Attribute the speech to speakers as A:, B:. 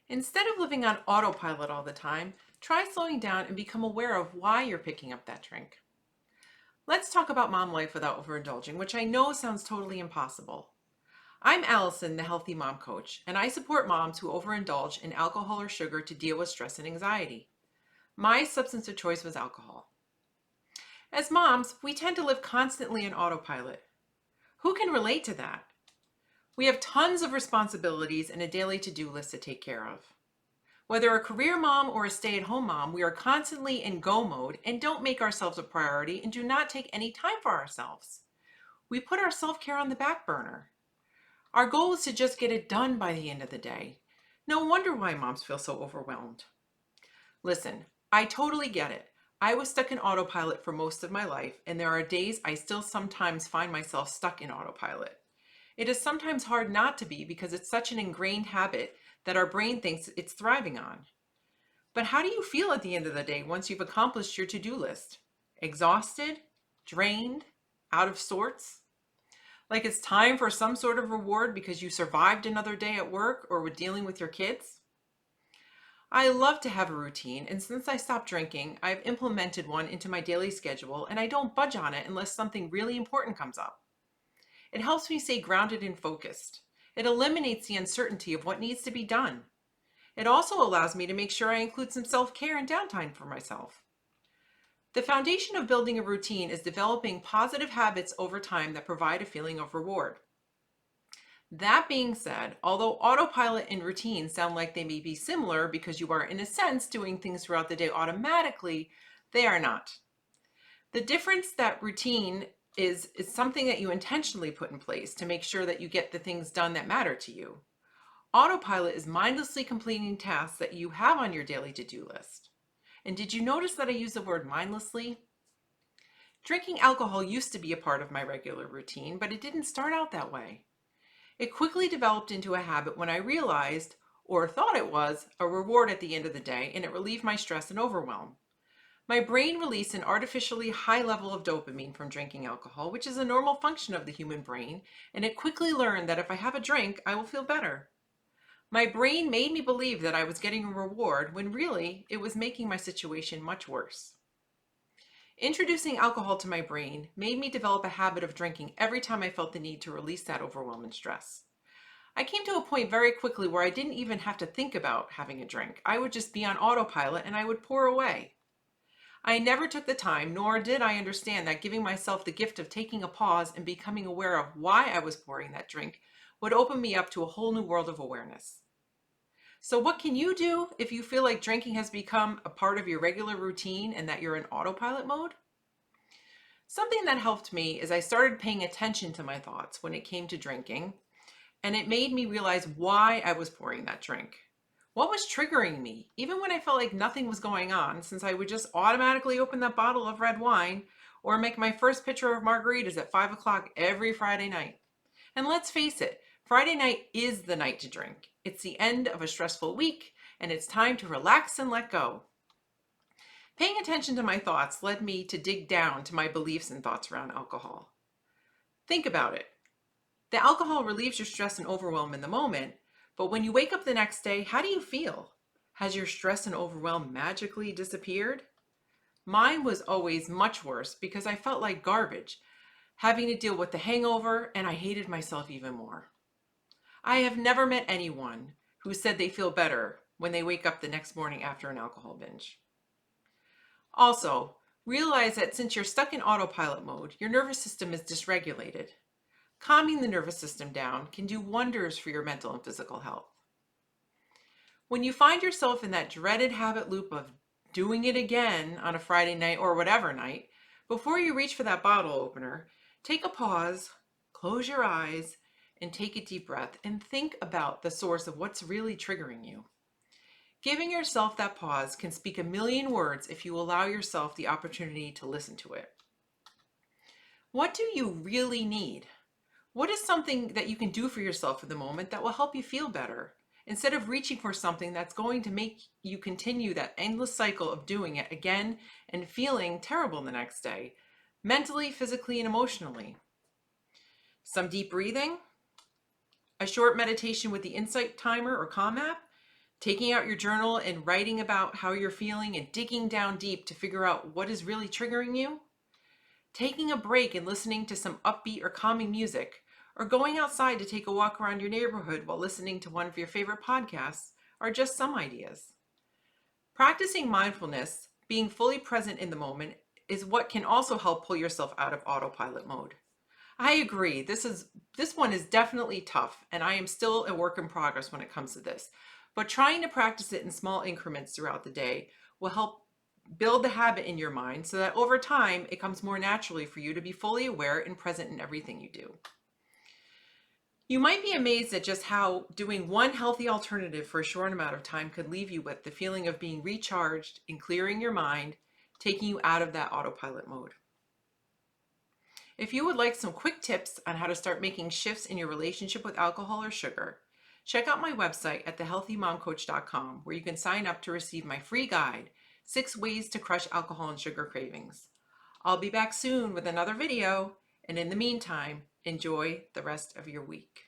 A: Instead of living on autopilot all the time, try slowing down and become aware of why you're picking up that drink. Let's talk about mom life without overindulging, which I know sounds totally impossible. I'm Allison, the Healthy Mom Coach, and I support moms who overindulge in alcohol or sugar to deal with stress and anxiety. My substance of choice was alcohol. As moms, we tend to live constantly on autopilot. Who can relate to that? We have tons of responsibilities and a daily to-do list to take care of. Whether a career mom or a stay-at-home mom, we are constantly in go mode and don't make ourselves a priority and do not take any time for ourselves. We put our self-care on the back burner. Our goal is to just get it done by the end of the day. No wonder why moms feel so overwhelmed. Listen, I totally get it. I was stuck in autopilot for most of my life, and there are days I still sometimes find myself stuck in autopilot. It is sometimes hard not to be because it's such an ingrained habit that our brain thinks it's thriving on. But how do you feel at the end of the day once you've accomplished your to-do list? Exhausted? Drained? Out of sorts? Like it's time for some sort of reward because you survived another day at work or with dealing with your kids? I love to have a routine, and since I stopped drinking, I've implemented one into my daily schedule and I don't budge on it unless something really important comes up. It helps me stay grounded and focused. It eliminates the uncertainty of what needs to be done. It also allows me to make sure I include some self-care and downtime for myself. The foundation of building a routine is developing positive habits over time that provide a feeling of reward. That being said, although autopilot and routine sound like they may be similar because you are, in a sense, doing things throughout the day automatically, they are not. The difference that routine is something that you intentionally put in place to make sure that you get the things done that matter to you. Autopilot is mindlessly completing tasks that you have on your daily to-do list. And did you notice that I use the word mindlessly? Drinking alcohol used to be a part of my regular routine, but it didn't start out that way. It quickly developed into a habit when I realized, or thought it was, a reward at the end of the day, and it relieved my stress and overwhelm. My brain released an artificially high level of dopamine from drinking alcohol, which is a normal function of the human brain, and it quickly learned that if I have a drink, I will feel better. My brain made me believe that I was getting a reward when really it was making my situation much worse. Introducing alcohol to my brain made me develop a habit of drinking every time I felt the need to release that overwhelm and stress. I came to a point very quickly where I didn't even have to think about having a drink. I would just be on autopilot and I would pour away. I never took the time, nor did I understand that giving myself the gift of taking a pause and becoming aware of why I was pouring that drink would open me up to a whole new world of awareness. So what can you do if you feel like drinking has become a part of your regular routine and that you're in autopilot mode? Something that helped me is I started paying attention to my thoughts when it came to drinking, and it made me realize why I was pouring that drink. What was triggering me, even when I felt like nothing was going on, since I would just automatically open that bottle of red wine or make my first pitcher of margaritas at 5 o'clock every Friday night. And let's face it, Friday night is the night to drink. It's the end of a stressful week, and it's time to relax and let go. Paying attention to my thoughts led me to dig down to my beliefs and thoughts around alcohol. Think about it. The alcohol relieves your stress and overwhelm in the moment, but when you wake up the next day, how do you feel? Has your stress and overwhelm magically disappeared? Mine was always much worse because I felt like garbage, having to deal with the hangover, and I hated myself even more. I have never met anyone who said they feel better when they wake up the next morning after an alcohol binge. Also, realize that since you're stuck in autopilot mode, your nervous system is dysregulated. Calming the nervous system down can do wonders for your mental and physical health. When you find yourself in that dreaded habit loop of doing it again on a Friday night or whatever night, before you reach for that bottle opener, take a pause, close your eyes, and take a deep breath and think about the source of what's really triggering you. Giving yourself that pause can speak a million words if you allow yourself the opportunity to listen to it. What do you really need? What is something that you can do for yourself for the moment that will help you feel better, instead of reaching for something that's going to make you continue that endless cycle of doing it again and feeling terrible the next day, mentally, physically, and emotionally? Some deep breathing, a short meditation with the Insight Timer or Calm app, Taking out your journal and writing about how you're feeling and digging down deep to figure out what is really triggering you. Taking a break and listening to some upbeat or calming music, or going outside to take a walk around your neighborhood while listening to one of your favorite podcasts are just some ideas. Practicing mindfulness, being fully present in the moment, is what can also help pull yourself out of autopilot mode. I agree. This one is definitely tough, and I am still a work in progress when it comes to this. But trying to practice it in small increments throughout the day will help build the habit in your mind so that over time it comes more naturally for you to be fully aware and present in everything you do. You might be amazed at just how doing one healthy alternative for a short amount of time could leave you with the feeling of being recharged and clearing your mind, taking you out of that autopilot mode. If you would like some quick tips on how to start making shifts in your relationship with alcohol or sugar, check out my website at thehealthymomcoach.com, where you can sign up to receive my free guide, 6 Ways to Crush Alcohol and Sugar Cravings. I'll be back soon with another video, and in the meantime, enjoy the rest of your week.